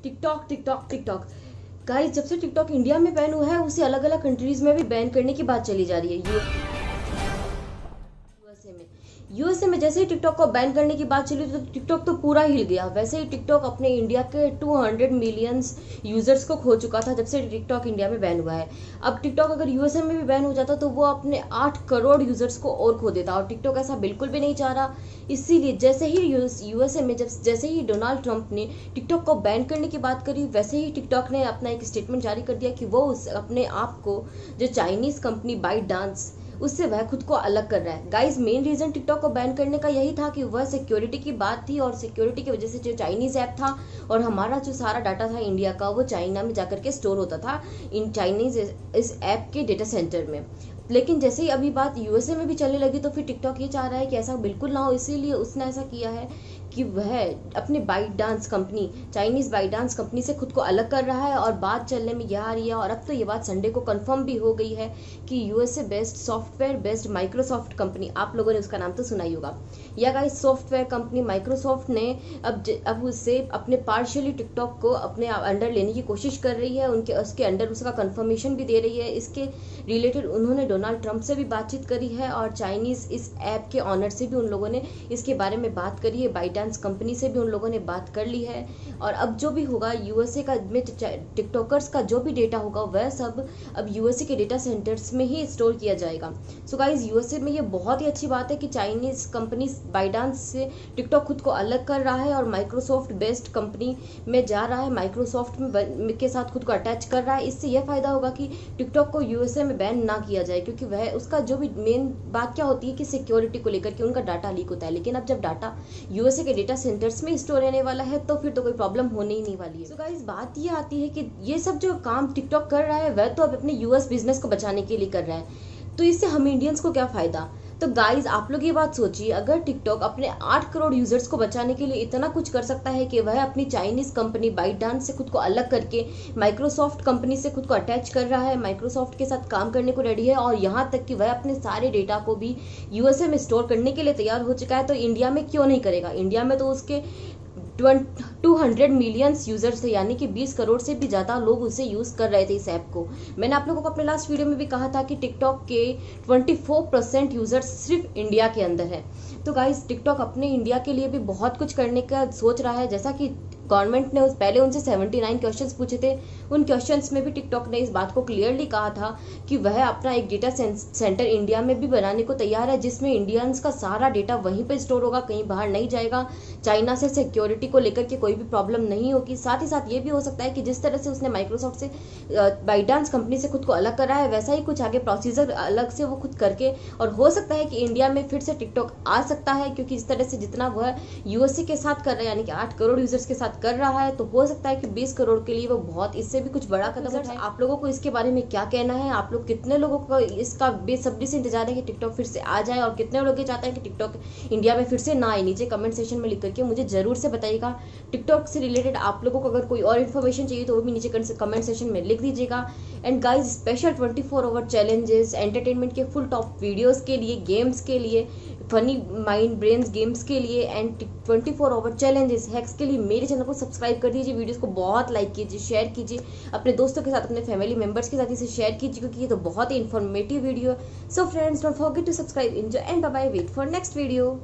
TikTok TikTok TikTok. Guys, जब से TikTok India में बैन हुआ है उसे अलग अलग कंट्रीज में भी बैन करने की बात चली जा रही है। यूएसए में जैसे ही टिकटॉक को बैन करने की बात चली तो टिकटॉक तो पूरा हिल गया। वैसे ही टिकटॉक अपने इंडिया के 200 मिलियंस यूजर्स को खो चुका था जब से टिकटॉक इंडिया में बैन हुआ है। अब टिकटॉक अगर यूएसए में भी बैन हो जाता तो वो अपने 8 करोड़ यूजर्स को और खो देता, और टिकटॉक ऐसा बिल्कुल भी नहीं चाह रहा। इसीलिए जैसे ही यूएसए में जैसे ही डोनाल्ड ट्रंप ने टिकटॉक को बैन करने की बात करी, वैसे ही टिकटॉक ने अपना एक स्टेटमेंट जारी कर दिया कि वो अपने आप को जो चाइनीज कंपनी बाइटडांस उससे वह खुद को अलग कर रहा है। गाइस, मेन रीजन टिकटॉक को बैन करने का यही था कि वह सिक्योरिटी की बात थी, और सिक्योरिटी की वजह से जो चाइनीज ऐप था और हमारा जो सारा डाटा था इंडिया का वो चाइना में जाकर के स्टोर होता था इन चाइनीज इस ऐप के डेटा सेंटर में। लेकिन जैसे ही अभी बात यूएसए में भी चलने लगी तो फिर टिकटॉक ये चाह रहा है कि ऐसा बिल्कुल ना हो, इसीलिए उसने ऐसा किया है कि वह अपने ByteDance company Chinese ByteDance company से खुद को अलग कर रहा है। और बात चलने में यह आ रही है, और अब तो ये बात संडे को कंफर्म भी हो गई है कि USA based software based Microsoft company, आप लोगों ने उसका नाम तो सुना ही होगा, या गाइस सॉफ्टवेयर कंपनी माइक्रोसॉफ्ट ने अब उससे अपने पार्शियली टिकटॉक को अपने अंडर लेने की कोशिश कर रही है, उसके अंडर उसका कंफर्मेशन भी दे रही है। इसके रिलेटेड उन्होंने डोनाल्ड ट्रंप से भी बातचीत करी है, और चाइनीज इस ऐप के ऑनर से भी उन लोगों ने इसके बारे में बात करी है, बाइटडांस कंपनी से भी उन लोगों ने बात कर ली है। और अब जो भी होगा यूएसए का में टिकटॉकर्स का जो भी डेटा होगा वह सब अब यूएसए के डेटा सेंटर्स में ही स्टोर किया जाएगा। सो गाइस, यूएसए में ये बहुत ही अच्छी बात है कि चाइनीज कंपनी बाइटडांस से टिकटॉक खुद को अलग कर रहा है और माइक्रोसॉफ्ट बेस्ड कंपनी में जा रहा है, माइक्रोसॉफ्ट के साथ खुद को अटैच कर रहा है। इससे यह फायदा होगा कि टिकटॉक को यूएसए में बैन ना किया जाए, क्योंकि वह उसका जो भी मेन बात क्या होती है कि सिक्योरिटी को लेकर के उनका डाटा लीक होता है। लेकिन अब जब डाटा यूएसए के डेटा सेंटर्स में स्टोर रहने वाला है तो फिर तो कोई प्रॉब्लम होने ही नहीं वाली है। सो गाइस, बात ये आती है कि ये सब जो काम टिकटॉक कर रहा है वह तो अब अपने यूएस बिजनेस को बचाने के लिए कर रहा है, तो इससे हम इंडियंस को क्या फायदा। तो गाइज, आप लोग ये बात सोचिए, अगर टिकटॉक अपने 8 करोड़ यूजर्स को बचाने के लिए इतना कुछ कर सकता है कि वह अपनी चाइनीज कंपनी बाइटडांस से खुद को अलग करके माइक्रोसॉफ्ट कंपनी से खुद को अटैच कर रहा है, माइक्रोसॉफ्ट के साथ काम करने को रेडी है, और यहाँ तक कि वह अपने सारे डेटा को भी यूएसए में स्टोर करने के लिए तैयार हो चुका है, तो इंडिया में क्यों नहीं करेगा। इंडिया में तो उसके 200 मिलियंस यूजर्स थे, यानी कि 20 करोड़ से भी ज़्यादा लोग उसे यूज़ कर रहे थे इस ऐप को। मैंने आप लोगों को अपने लास्ट वीडियो में भी कहा था कि टिकटॉक के 24% यूजर्स सिर्फ इंडिया के अंदर है। तो गाइस, टिकटॉक अपने इंडिया के लिए भी बहुत कुछ करने का सोच रहा है। जैसा कि गवर्नमेंट ने पहले उनसे 79 क्वेश्चंस पूछे थे, उन क्वेश्चंस में भी टिकटॉक ने इस बात को क्लियरली कहा था कि वह अपना एक डेटा सेंटर इंडिया में भी बनाने को तैयार है, जिसमें इंडियंस का सारा डेटा वहीं पे स्टोर होगा, कहीं बाहर नहीं जाएगा। चाइना से सिक्योरिटी को लेकर के कोई भी प्रॉब्लम नहीं होगी। साथ ही साथ ये भी हो सकता है कि जिस तरह से उसने माइक्रोसॉफ्ट से बाइटडांस कंपनी से खुद को अलग करा है, वैसा ही कुछ आगे प्रोसीजर अलग से वो खुद करके, और हो सकता है कि इंडिया में फिर से टिकटॉक आ सकता है, क्योंकि इस तरह से जितना वह यूएसए के साथ कर रहा है, यानी कि 8 करोड़ यूजर्स के साथ कर रहा है, तो हो सकता है कि 20 करोड़ के लिए वो बहुत इससे भी कुछ बड़ा कदम उठाए। आप लोगों को इसके बारे में क्या कहना है? आप लोग कितने लोगों को इसका बेसब्री से इंतजार है कि टिकटॉक फिर से आ जाए, और कितने लोग ये चाहते हैं कि टिकटॉक इंडिया में फिर से ना आए? नीचे कमेंट सेक्शन में लिख करके मुझे जरूर से बताइएगा। टिकटॉक से रिलेटेड आप लोगों को अगर कोई और इन्फॉर्मेशन चाहिए तो वो भी नीचे कमेंट सेक्शन में लिख दीजिएगा। And guys, special 24 hour challenges, entertainment के फुल टॉप वीडियोस के लिए, गेम्स के लिए, फनी माइंड ब्रेन्स गेम्स के लिए, एंड 24 आवर चैलेंजेस हैक्स के लिए मेरे चैनल को सब्सक्राइब कर दीजिए। वीडियोस को बहुत लाइक कीजिए, शेयर कीजिए, अपने दोस्तों के साथ, अपने फैमिली मेंबर्स के साथ इसे शेयर कीजिए, क्योंकि ये तो बहुत ही इन्फॉर्मेटिव वीडियो है। So friends, don't forget to subscribe, enjoy and bye bye. Wait for next video.